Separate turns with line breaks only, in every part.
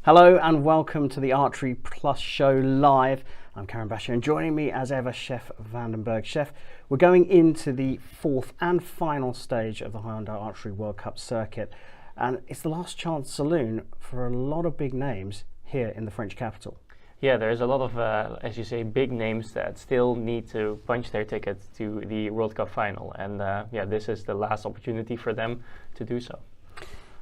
Hello and welcome to the Archery Plus show live. I'm Karen Basher and joining me as ever, Chef Vandenberg. Chef, we're going into the fourth and final stage of the Hyundai Archery World Cup circuit, and it's the last chance saloon for a lot of big names here in the French capital.
Yeah, there's a lot of, as you say, big names that still need to punch their ticket to the World Cup final, and this is the last opportunity for them to do so.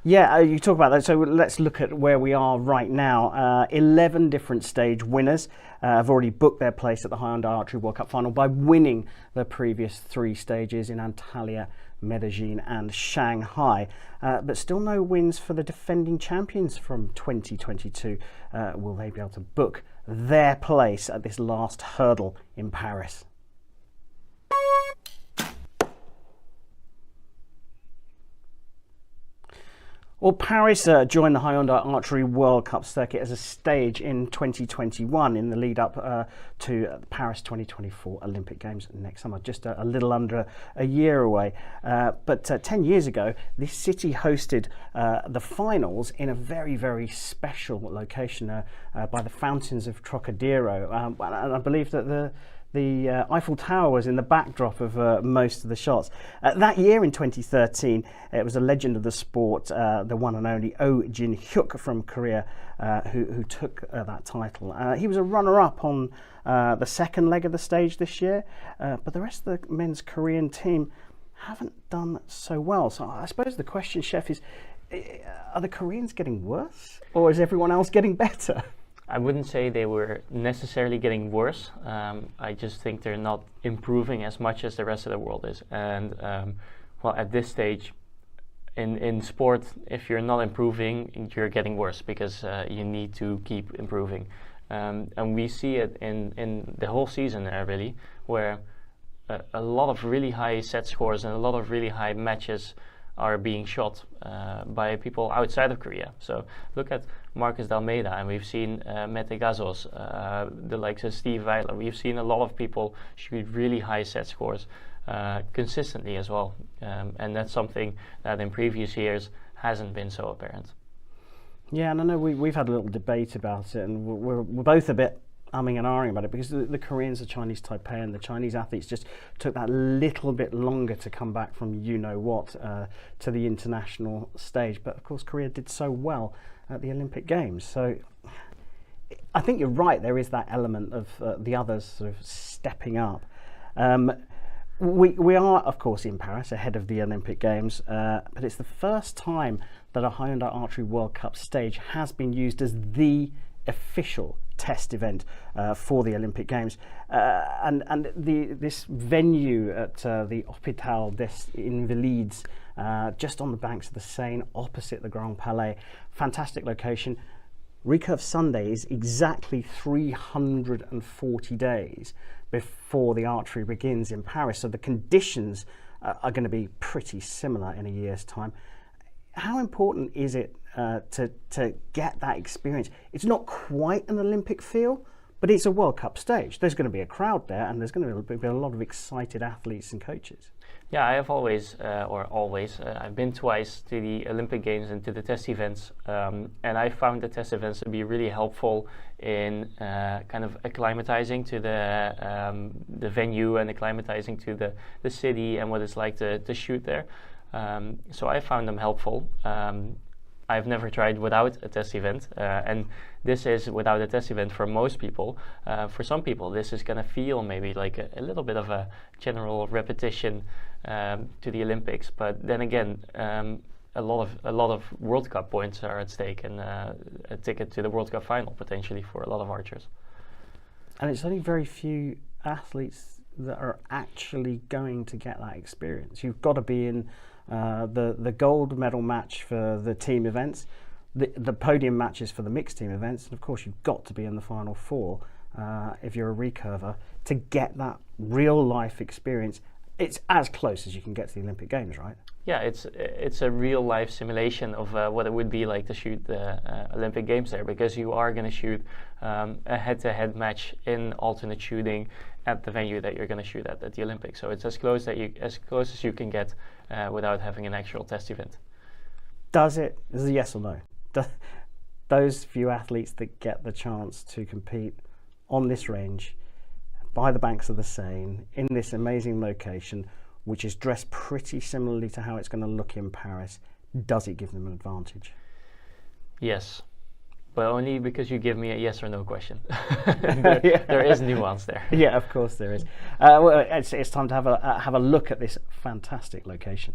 Yeah, you talk about that, so let's look at where we are right now. 11 different stage winners have already booked their place at the Hyundai Archery World Cup final by winning the previous three stages in Antalya, Medellin and Shanghai. But still no wins for the defending champions from 2022. Will they be able to book their place at this last hurdle in Paris? Well, Paris joined the Hyundai Archery World Cup circuit as a stage in 2021 in the lead up to the Paris 2024 Olympic Games next summer, just a little under a year away. But 10 years ago, this city hosted the finals in a very, very special location by the fountains of Trocadero. And I believe that the Eiffel Tower was in the backdrop of most of the shots. That year in 2013, it was a legend of the sport, the one and only Oh Jin-hyuk from Korea, who took that title. He was a runner-up on the second leg of the stage this year, but the rest of the men's Korean team haven't done so well. So I suppose the question, Chef, is are the Koreans getting worse, or is everyone else getting better?
I wouldn't say they were necessarily getting worse. I just think they're not improving as much as the rest of the world is. And well, at this stage in sport, if you're not improving, you're getting worse because you need to keep improving. And we see it in the whole season really, where a lot of really high set scores and a lot of really high matches are being shot by people outside of Korea. So look at Marcus D'Almeida, and we've seen Mete Gazos, the likes of Steve Weiler. We've seen a lot of people shoot really high set scores consistently as well. And that's something that in previous years hasn't been so apparent.
Yeah, and I know we've had a little debate about it, and we're both a bit umming and ahhing about it because the Koreans, the Chinese Taipei, and the Chinese athletes just took that little bit longer to come back from you-know-what to the international stage. But of course, Korea did so well at the Olympic Games. So I think you're right, there is that element of the others sort of stepping up. We are, of course, in Paris ahead of the Olympic Games, but it's the first time that a Hyundai Archery World Cup stage has been used as the official test event for the Olympic Games, and this venue at the Hôpital des Invalides, just on the banks of the Seine, opposite the Grand Palais. Fantastic location. Recurve Sunday is exactly 340 days before the archery begins in Paris, so the conditions are going to be pretty similar in a year's time. How important is it to get that experience? It's not quite an Olympic feel, but it's a World Cup stage. There's going to be a crowd there, and there's going to be a lot of excited athletes and coaches.
Yeah, I have I've been twice to the Olympic Games and to the test events, and I found the test events to be really helpful in kind of acclimatizing to the venue and acclimatizing to the city and what it's like to shoot there. So I found them helpful. I've never tried without a test event, and this is without a test event for most people. For some people, this is going to feel maybe like a little bit of a general repetition to the Olympics. But then again, a lot of World Cup points are at stake, and a ticket to the World Cup final potentially for a lot of archers.
And it's only very few athletes that are actually going to get that experience. You've got to be in the gold medal match for the team events, the podium matches for the mixed team events, and of course you've got to be in the final four if you're a recurver to get that real life experience. It's as close as you can get to the Olympic Games, right?
Yeah, it's a real life simulation of what it would be like to shoot the Olympic Games there, because you are going to shoot a head-to-head match in alternate shooting at the venue that you're going to shoot at the Olympics. So it's as close as you can get without having an actual test event.
This is a yes or no. those few athletes that get the chance to compete on this range, by the banks of the Seine, in this amazing location, which is dressed pretty similarly to how it's going to look in Paris, does it give them an advantage?
Yes, but only because you give me a yes or no question. There is nuance there.
Yeah, of course there is. Well, it's time to have a look at this fantastic location.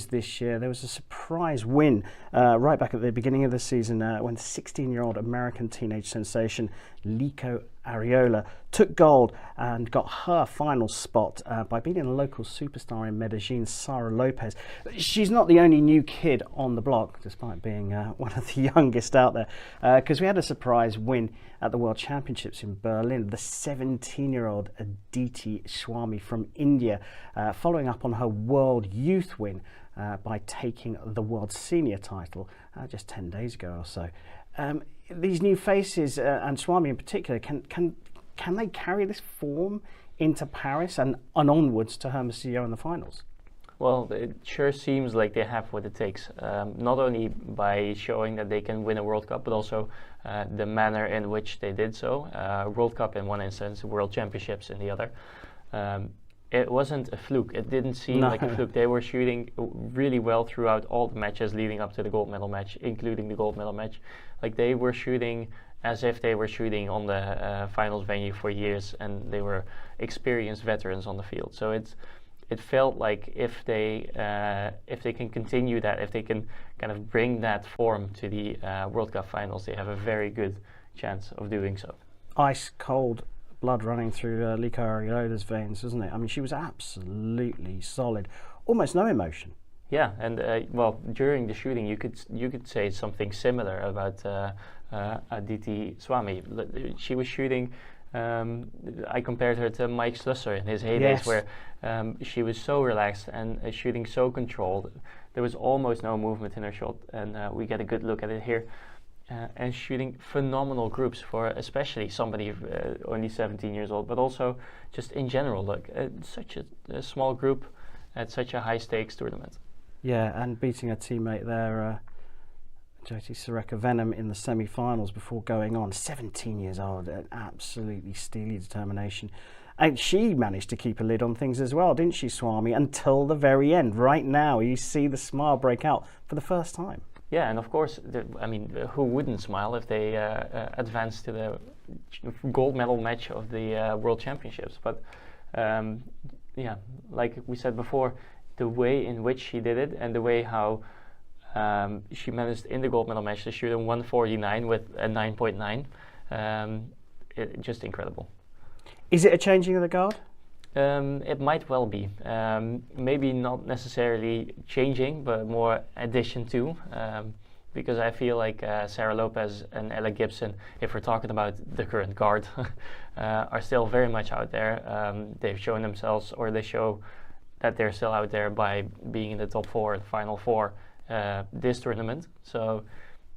This year, there was a surprise win right back at the beginning of the season when 16-year-old American teenage sensation Lico Ariola took gold and got her final spot by beating a local superstar in Medellin, Sara Lopez. She's not the only new kid on the block, despite being one of the youngest out there, because we had a surprise win at the World Championships in Berlin. The 17-year-old Aditi Swami from India, following up on her World Youth win by taking the World Senior title just 10 days ago or so. These new faces, and Swami in particular, can they carry this form into Paris and onwards to Hermosillo in the finals?
Well, it sure seems like they have what it takes, not only by showing that they can win a World Cup, but also the manner in which they did so. World Cup in one instance, World Championships in the other. It wasn't a fluke. It didn't seem like a fluke. They were shooting really well throughout all the matches leading up to the gold medal match, including the gold medal match. Like, they were shooting as if they were shooting on the finals venue for years, and they were experienced veterans on the field. So it felt like if they can continue that, if they can kind of bring that form to the World Cup finals, they have a very good chance of doing so.
Ice cold blood running through Lico Ariola's veins, wasn't it? I mean, she was absolutely solid, almost no emotion.
Yeah, and well, during the shooting, you could say something similar about Aditi Swami. She was shooting. I compared her to Mike Slusser in his heydays,
yes,
where she was so relaxed and shooting so controlled. There was almost no movement in her shot, and we get a good look at it here. And shooting phenomenal groups for especially somebody only 17 years old, but also just in general, like such a small group at such a high stakes tournament.
Yeah, and beating a teammate there, Jyoti Sureka Venom, in the semi-finals before going on. 17 years old, an absolutely steely determination. And she managed to keep a lid on things as well, didn't she, Swami, until the very end. Right now, you see the smile break out for the first time.
Yeah, and of course, I mean, who wouldn't smile if they advance to the gold medal match of the World Championships? But yeah, like we said before, the way in which she did it and the way how she managed in the gold medal match to shoot a 149 with a 9.9, just incredible.
Is it a changing of the guard?
It might well be. Maybe not necessarily changing, but more addition to. Because I feel like Sara Lopez and Ella Gibson, if we're talking about the current guard, are still very much out there. They've shown themselves, or they show that they're still out there by being in the top four, the final four, this tournament. So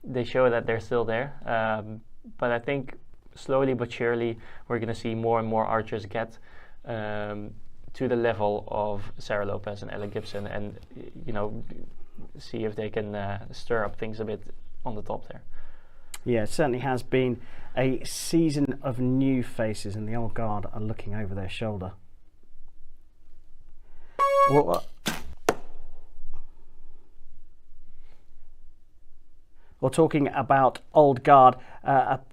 they show that they're still there. But I think slowly but surely we're going to see more and more archers get to the level of Sara Lopez and Ella Gibson, and see if they can stir up things a bit on the top there.
Yeah, it certainly has been a season of new faces, and the old guard are looking over their shoulder. Well, talking about old guard,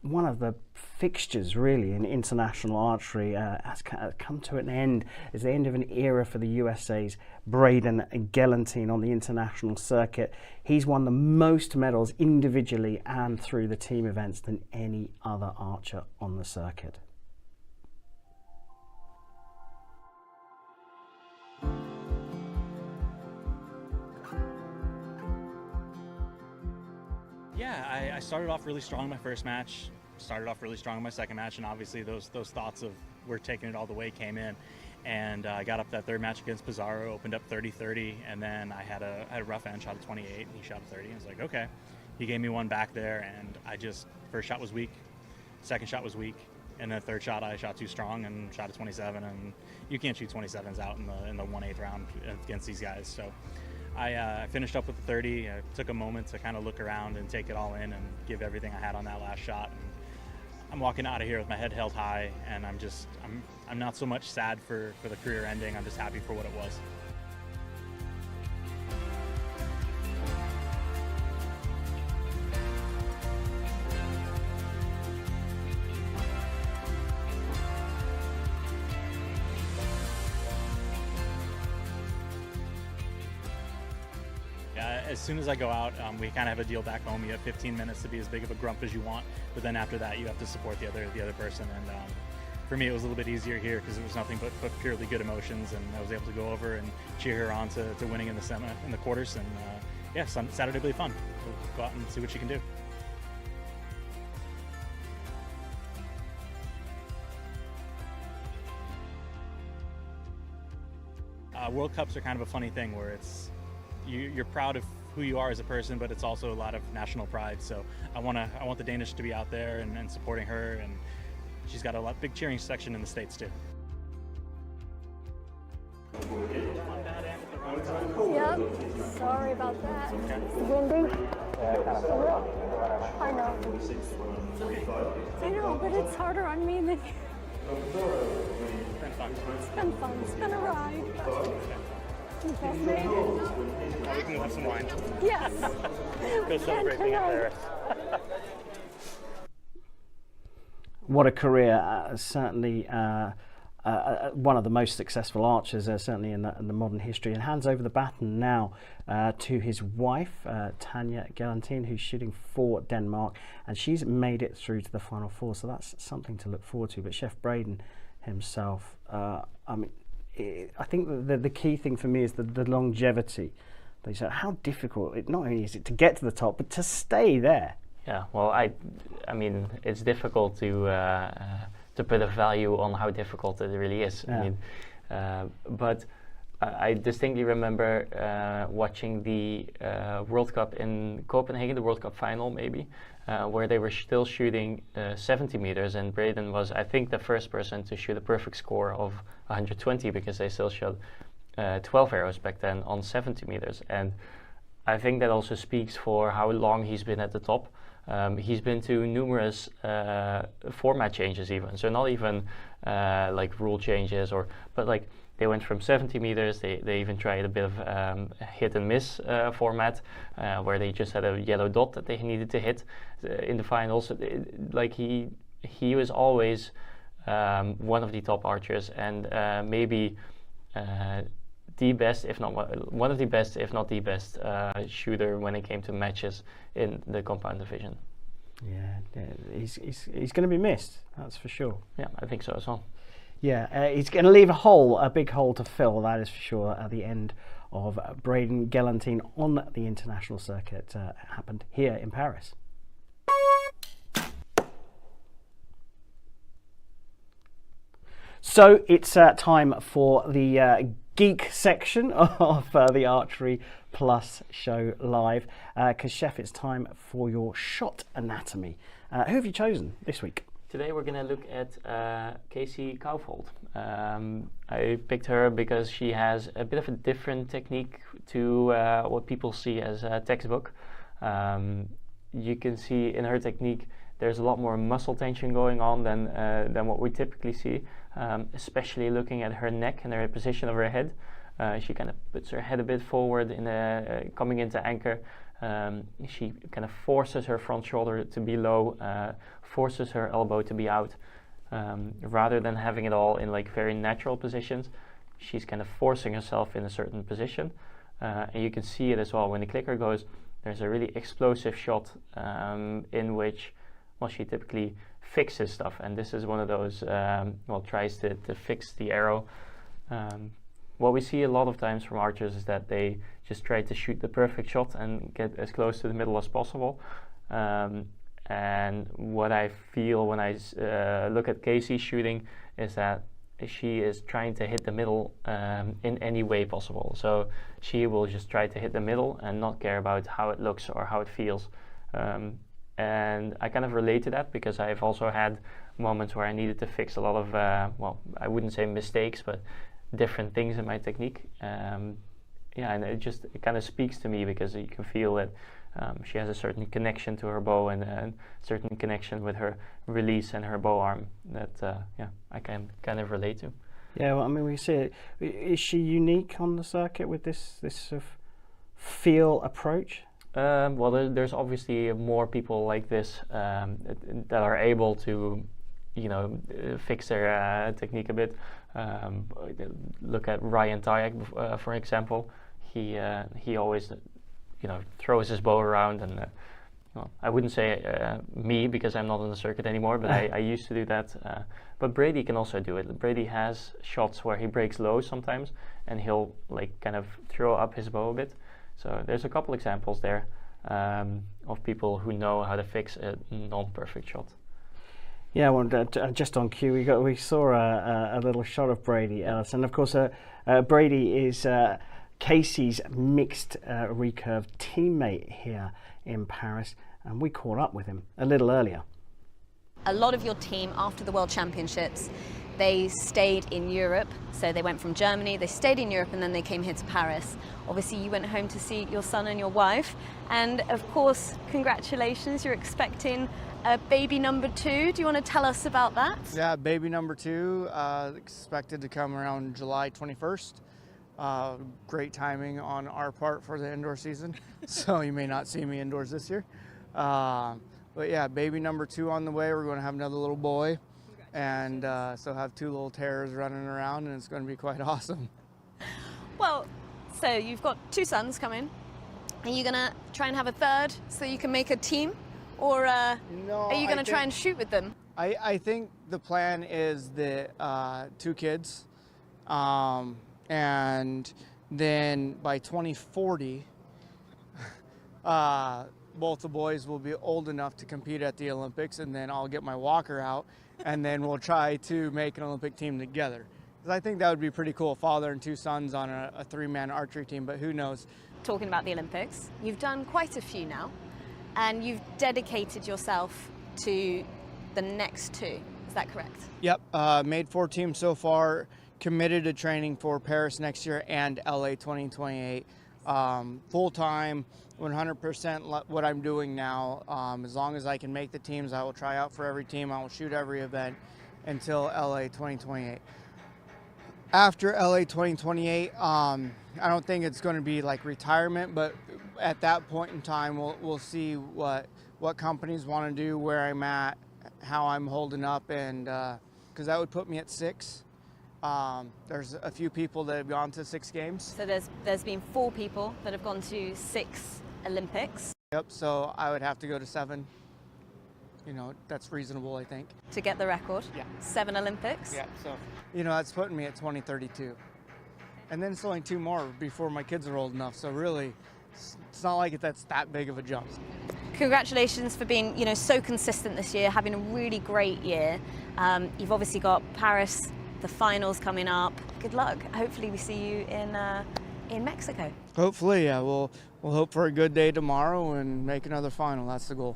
one of the fixtures really in international archery has come to an end. It's the end of an era for the USA's Braden Gellenthien on the international circuit. He's won the most medals individually and through the team events than any other archer on the circuit.
Yeah, I started off really strong in my first match, started off really strong in my second match, and obviously those thoughts of we're taking it all the way came in. And I got up that third match against Pizarro, opened up 30-30, and then I had a rough end, shot a 28, and he shot a 30. And I was like, okay. He gave me one back there, and first shot was weak, second shot was weak, and then third shot I shot too strong and shot a 27, and you can't shoot 27s out in the 1/8 round against these guys. So I finished up with the 30. I took a moment to kind of look around and take it all in and give everything I had on that last shot. And I'm walking out of here with my head held high, and I'm not so much sad for the career ending. I'm just happy for what it was. As soon as I go out, we kind of have a deal back home. You have 15 minutes to be as big of a grump as you want, but then after that, you have to support the other person. And for me, it was a little bit easier here because it was nothing but purely good emotions, and I was able to go over and cheer her on to winning in the quarters. And yeah, Saturday will be fun. We'll go out and see what she can do. World Cups are kind of a funny thing where you're proud of who you are as a person, but it's also a lot of national pride. So I want the Danish to be out there and supporting her, and she's got a big cheering section in the States too.
Yep, sorry about that. It's windy. I know. I know, but it's harder on me than you.
It's been fun.
It's been fun. It's been a ride. We both made it.
We can have some wine.
Yes.
Go celebrate being out there.
What a career! Certainly one of the most successful archers, certainly in the modern history, and hands over the baton now to his wife, Tanya Gellenthien, who's shooting for Denmark, and she's made it through to the final four. So that's something to look forward to. But Chef Braden himself, I think the key thing for me is the longevity. They say how difficult it not only is it to get to the top, but to stay there.
Yeah, well, I mean, it's difficult to put a value on how difficult it really is.
Yeah.
I mean, but I distinctly remember watching the World Cup in Copenhagen, the World Cup final maybe, where they were still shooting 70 meters, and Braden was, I think, the first person to shoot a perfect score of 120 because they still shot 12 arrows back then on 70 meters. And I think that also speaks for how long he's been at the top. He's been to numerous format changes even, so not even like rule changes, but like they went from 70 meters, they even tried a bit of hit and miss format where they just had a yellow dot that they needed to hit in the finals. Like he was always one of the top archers, and maybe the best, if not one of the best, if not the best shooter when it came to matches in the compound division.
Yeah, he's going to be missed, that's for sure.
Yeah, I think so as well.
Yeah, he's going to leave a big hole to fill, that is for sure, at the end of Braden Gellenthien on the international circuit. Happened here in Paris. So it's time for the geek section of the Archery Plus show live, because Chef, it's time for your shot anatomy. Who have you chosen this week?
Today we're going to look at Casey Kaufhold. I picked her because she has a bit of a different technique to what people see as a textbook. you can see in her technique there's a lot more muscle tension going on than what we typically see, especially looking at her neck and her position of her head. She kind of puts her head a bit forward in coming into anchor. She kind of forces her front shoulder to be low, forces her elbow to be out, rather than having it all in like very natural positions. She's kind of forcing herself in a certain position, and you can see it as well when the clicker goes. There's a really explosive shot in which, well, she typically fixes stuff, and this is one of those, tries to fix the arrow. What we see a lot of times from archers is that they just try to shoot the perfect shot and get as close to the middle as possible. And what I feel when I look at Casey's shooting is that she is trying to hit the middle in any way possible. So she will just try to hit the middle and not care about how it looks or how it feels. And I kind of relate to that because I've also had moments where I needed to fix a lot of, I wouldn't say mistakes, but different things in my technique. And it kind of speaks to me because you can feel that she has a certain connection to her bow and a certain connection with her release and her bow arm that I can kind of relate to.
Yeah, well, I mean, we see it. Is she unique on the circuit with this sort of feel approach?
There's obviously more people like this that are able to, fix their technique a bit. Look at Ryan Tajak, for example. He always, throws his bow around, and I wouldn't say me because I'm not on the circuit anymore, but I used to do that. But Brady can also do it. Brady has shots where he breaks low sometimes, and he'll like kind of throw up his bow a bit. So there's a couple examples there of people who know how to fix a non-perfect shot.
Yeah, well, just on cue, we saw a little shot of Brady Ellison. Of course, Brady is Casey's mixed recurve teammate here in Paris, and we caught up with him a little earlier.
A lot of your team, after the World Championships, they stayed in Europe. So they went from Germany, they stayed in Europe, and then they came here to Paris. Obviously, you went home to see your son and your wife. And of course, congratulations, you're expecting a baby number 2. Do you want to tell us about that?
Yeah, baby number 2, expected to come around July 21st. Great timing on our part for the indoor season. So you may not see me indoors this year. But yeah, baby number 2 on the way. We're going to have another little boy. And so have 2 little terrors running around, and it's going to be quite awesome.
Well, so you've got 2 sons coming. Are you going to try and have a third so you can make a team? Or are you going to try and shoot with them?
I think the plan is the 2 kids. And then by 2040, both the boys will be old enough to compete at the Olympics, and then I'll get my walker out, and then we'll try to make an Olympic team together. Because I think that would be pretty cool, father and 2 sons on a 3-man archery team, but who knows.
Talking about the Olympics, you've done quite a few now, and you've dedicated yourself to the next 2. Is that correct?
Yep, made 4 teams so far, committed to training for Paris next year and LA 2028. Full-time, 100% what I'm doing now. As long as I can make the teams, I will try out for every team. I will shoot every event until LA 2028. After LA 2028, I don't think it's going to be like retirement, but at that point in time, we'll see what companies want to do, where I'm at, how I'm holding up, and because that would put me at 6. There's a few people that have gone to 6 games.
So there's been 4 people that have gone to 6 Olympics.
Yep, so I would have to go to 7. That's reasonable, I think.
To get the record?
Yeah.
7 Olympics?
Yeah, so, that's putting me at 2032. And then it's only 2 more before my kids are old enough, so really, it's not like that's that big of a jump.
Congratulations for being, so consistent this year, having a really great year. You've obviously got Paris, the finals coming up. Good luck. Hopefully we see you in Mexico.
Hopefully, yeah. We'll hope for a good day tomorrow and make another final. That's the goal.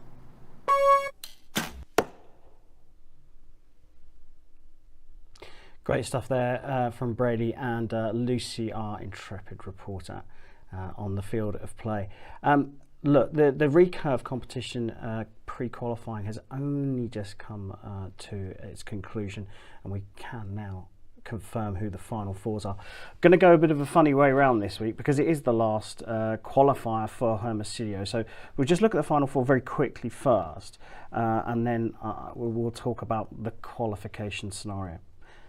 Great stuff there from Brady and Lucy, our intrepid reporter on the field of play. Look, the recurve competition pre-qualifying has only just come to its conclusion, and we can now confirm who the final fours are. Going to go a bit of a funny way around this week because it is the last qualifier for Hermosillo. So we'll just look at the final four very quickly first, and then we'll talk about the qualification scenario.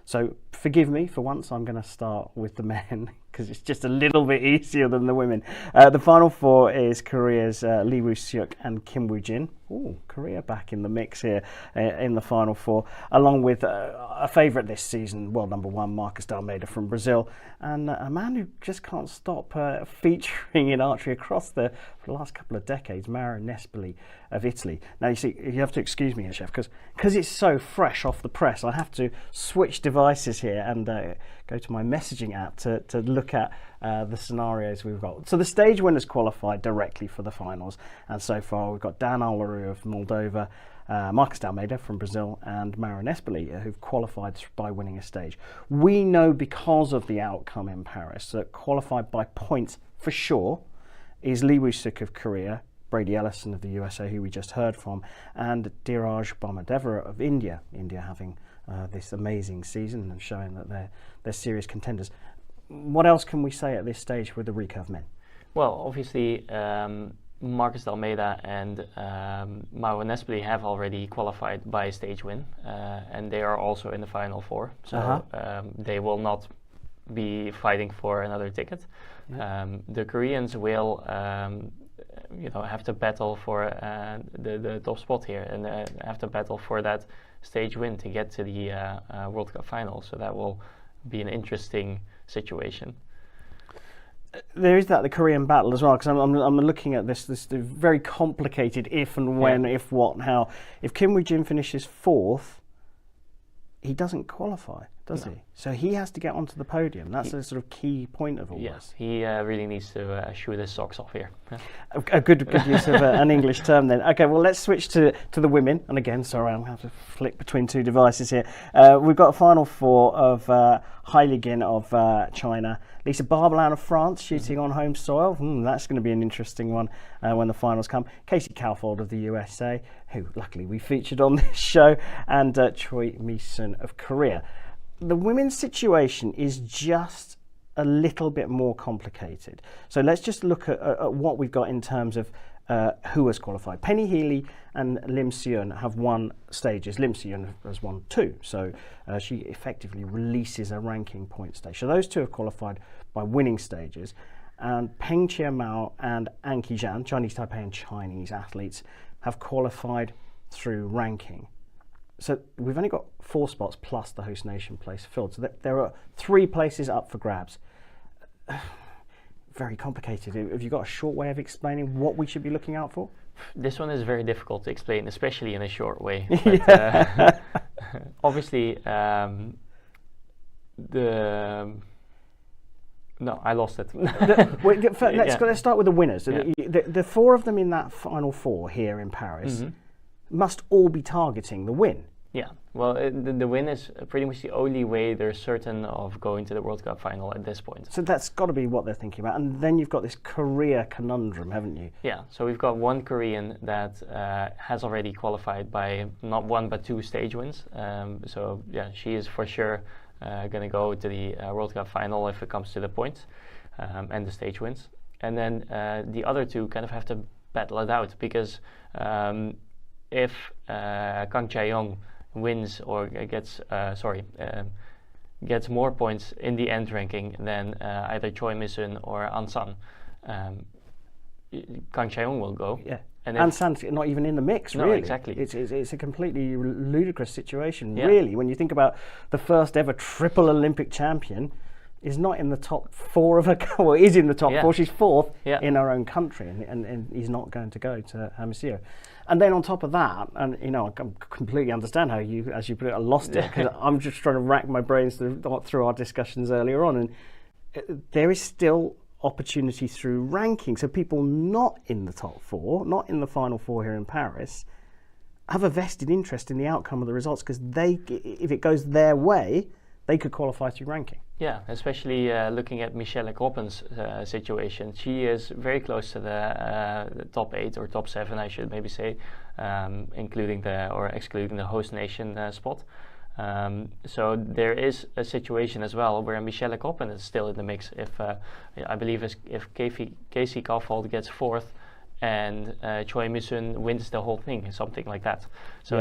So forgive me for once, I'm going to start with the men because it's just a little bit easier than the women. The final four is Korea's Lee Woo-seok and Kim Woo-jin. Ooh, Korea back in the mix here in the final four, along with a favourite this season, world number one, Marcus D'Almeida from Brazil, and a man who just can't stop featuring in archery across for the last couple of decades, Mauro Nespoli of Italy. Now, you see, you have to excuse me here, Chef, because it's so fresh off the press, I have to switch devices here and go to my messaging app to look at the scenarios we've got. So the stage winners qualified directly for the finals, and so far we've got Dan Alaru of Moldova, Marcus D'Almeida from Brazil, and Mauro Nespoli, who've qualified by winning a stage. We know because of the outcome in Paris that qualified by points for sure is Lee Woo-seok of Korea, Brady Ellison of the USA, who we just heard from, and Dheeraj Bhamadevara of India. India having this amazing season and showing that they're serious contenders. What else can we say at this stage with the recurve men?
Well, obviously, Marcus D'Almeida and Mauro Nespoli have already qualified by a stage win, and they are also in the final four. So they will not be fighting for another ticket. Yeah. The Koreans will, have to battle for the top spot here, and have to battle for that stage win to get to the World Cup final. So that will be an interesting situation.
There is the Korean battle as well, because I'm looking at this very complicated if and when, if what and how. If Kim Woo-jin finishes fourth, he doesn't qualify, does he? So he has to get onto the podium. That's a sort of key point of all this.
Yes, he really needs to shoot his socks off here.
A good use of an English term then. Okay, well, let's switch to the women. And again, sorry, I'm going to have to flick between two devices here. We've got a final four of Heiligin of China, Lisa Barbalan of France shooting on home soil. That's going to be an interesting one when the finals come. Casey Calfold of the USA, who luckily we featured on this show, and Choi Mi-sun of Korea. The women's situation is just a little bit more complicated. So let's just look at what we've got in terms of who has qualified. Penny Healy and Lim Seon have won stages. Lim Seon has won two, so she effectively releases a ranking point stage. So those two have qualified by winning stages. And Peng Chia Mao and An Ki Zhan, Chinese Taipei and Chinese athletes, have qualified through ranking. So we've only got 4 spots plus the host nation place filled. So there are 3 places up for grabs. Very complicated. Have you got a short way of explaining what we should be looking out for?
This one is very difficult to explain, especially in a short way. But, obviously, No, I lost it.
Let's start with the winners. Yeah. The 4 of them in that final 4 here in Paris must all be targeting the win.
Yeah, well, the win is pretty much the only way they're certain of going to the World Cup final at this point.
So that's got to be what they're thinking about. And then you've got this Korea conundrum, haven't you?
Yeah, so we've got one Korean that has already qualified by not 1 but 2 stage wins. So yeah, she is for sure going to go to the World Cup final if it comes to the points and the stage wins. And then the other 2 kind of have to battle it out, because if Kang Chae-yong wins or gets more points in the end ranking than either Choi Mi-sun or An San, Kang Chae-yong will go.
Yeah. And An San's not even in the mix, really.
No, exactly.
It's a completely ludicrous situation, really, when you think about the first ever triple Olympic champion is not in the top 4 of her, well, is in the top 4. She's 4th in her own country, and he's not going to go to Hermosillo. And then on top of that, and I completely understand how you, as you put it, lost it, because I'm just trying to rack my brains through our discussions earlier on, and there is still opportunity through ranking. So people not in the top 4, not in the final 4 here in Paris, have a vested interest in the outcome of the results, because if it goes their way, they could qualify through ranking.
Yeah, especially looking at Michelle Kroppen's situation. She is very close to the top 8 or top 7, I should maybe say, excluding the host nation spot. So there is a situation as well where Michelle Kroppen is still in the mix. If I believe if Casey Kaufhold gets 4th and Choi Mi-sun wins the whole thing, something like that. So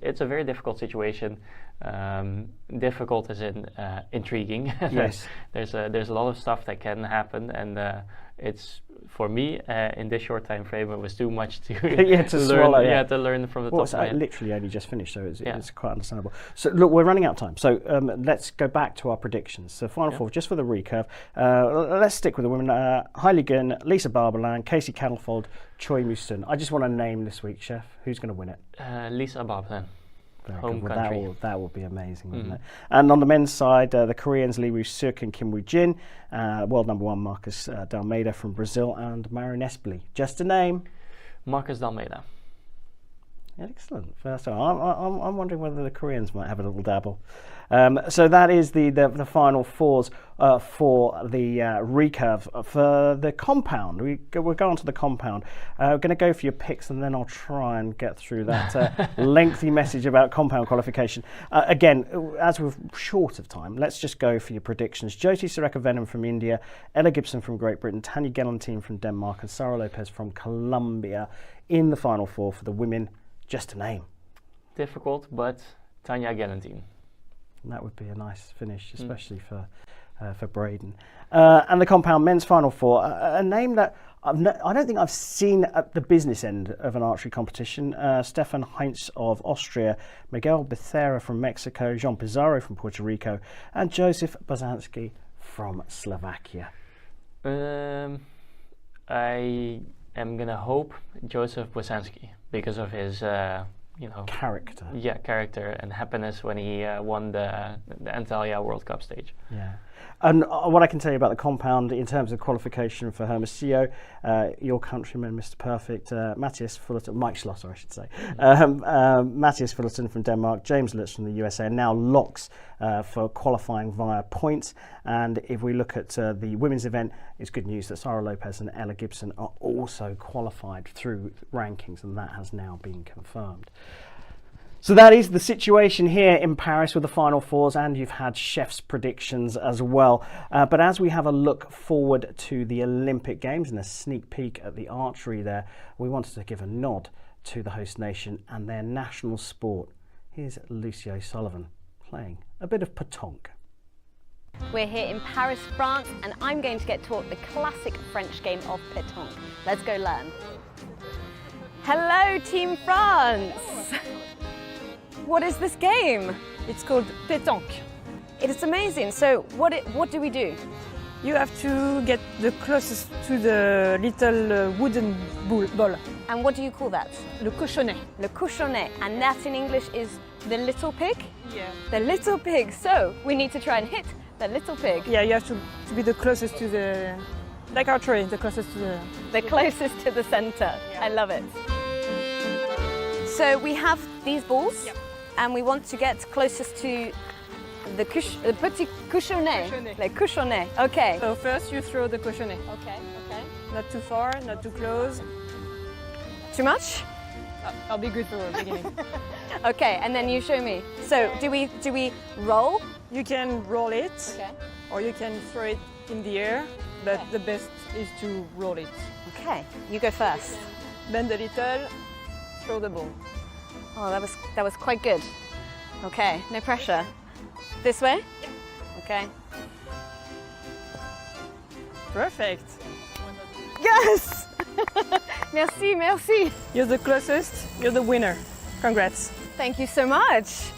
it's a very difficult situation. Difficult as in intriguing.
Yes.
there's a lot of stuff that can happen, and it's for me in this short time frame it was too much to
to
learn.
swallow,
To learn from the top.
It's literally only just finished, so it's quite understandable. So look, we're running out of time. So let's go back to our predictions. So final four, just for the recurve. Let's stick with the women. Hailey Gunn, Lisa Barberland, Casey Kaufhold, Choi Mi-sun. I just want to name this week, Chef. Who's going to win it?
Lisa Barberland.
Home country. That would be amazing, wouldn't it? And on the men's side, the Koreans Lee Woo-suk and Kim Woo-jin, world number 1 Marcus D'Almeida from Brazil, and Marion Espeley. Just a name.
Marcus D'Almeida.
Excellent. First time. I'm wondering whether the Koreans might have a little dabble. So that is the final fours for the recurve. For the compound, we'll go on to the compound. We're going to go for your picks, and then I'll try and get through that lengthy message about compound qualification. Again, as we're short of time, let's just go for your predictions. Jyoti Sureka-Venom from India, Ella Gibson from Great Britain, Tanya Gellenthien from Denmark, and Sara Lopez from Colombia in the final four for the women. Just a name.
Difficult, but Tanya Gellenthien.
And that would be a nice finish, especially for Braden. And the compound men's final four, a name that I don't think I've seen at the business end of an archery competition. Stefan Heinz of Austria, Miguel Becerra from Mexico, Jean Pizarro from Puerto Rico, and Joseph Bosanski from Slovakia.
I am going to hope Joseph Bosanski because of his
character.
Yeah, character and happiness when he won the Antalya World Cup stage.
Yeah. And what I can tell you about the compound in terms of qualification for Hermosillo, your countryman, Mr. Perfect, Matthias Fullerton, Mike Schlosser, I should say, Matthias Fullerton from Denmark, James Lutz from the USA, are now locks for qualifying via points. And if we look at the women's event, it's good news that Sara Lopez and Ella Gibson are also qualified through rankings, and that has now been confirmed. So that is the situation here in Paris with the final fours, and you've had Chef's predictions as well. But as we have a look forward to the Olympic Games and a sneak peek at the archery there, we wanted to give a nod to the host nation and their national sport. Here's Lucy O'Sullivan playing a bit of pétanque.
We're here in Paris, France, and I'm going to get taught the classic French game of pétanque. Let's go learn. Hello, Team France! What is this game?
It's called pétanque.
It is amazing. So what do we do?
You have to get the closest to the little wooden ball.
And what do you call that?
Le cochonnet.
Le cochonnet. And that in English is the little pig?
Yeah.
The little pig. So we need to try and hit the little pig.
Yeah, you have to be the closest to the, like archery, the closest to the...
The closest to the center. Yeah. I love it. So we have these balls. Yep. And we want to get closest to the petit cochonnet. Le cochonnet. Okay.
So first you throw the cochonnet.
Okay. Okay.
Not too far, not too close.
Too much?
I'll be good for the beginning.
Okay, and then you show me. So do we roll?
You can roll it,
okay,
or you can throw it in the air, but okay, the best is to roll it.
Okay, you go first.
Bend a little, throw the ball.
Oh, that was quite good. Okay, no pressure. This way?
Yeah.
Okay.
Perfect.
Yes! Merci, merci.
You're the closest, you're the winner. Congrats.
Thank you so much.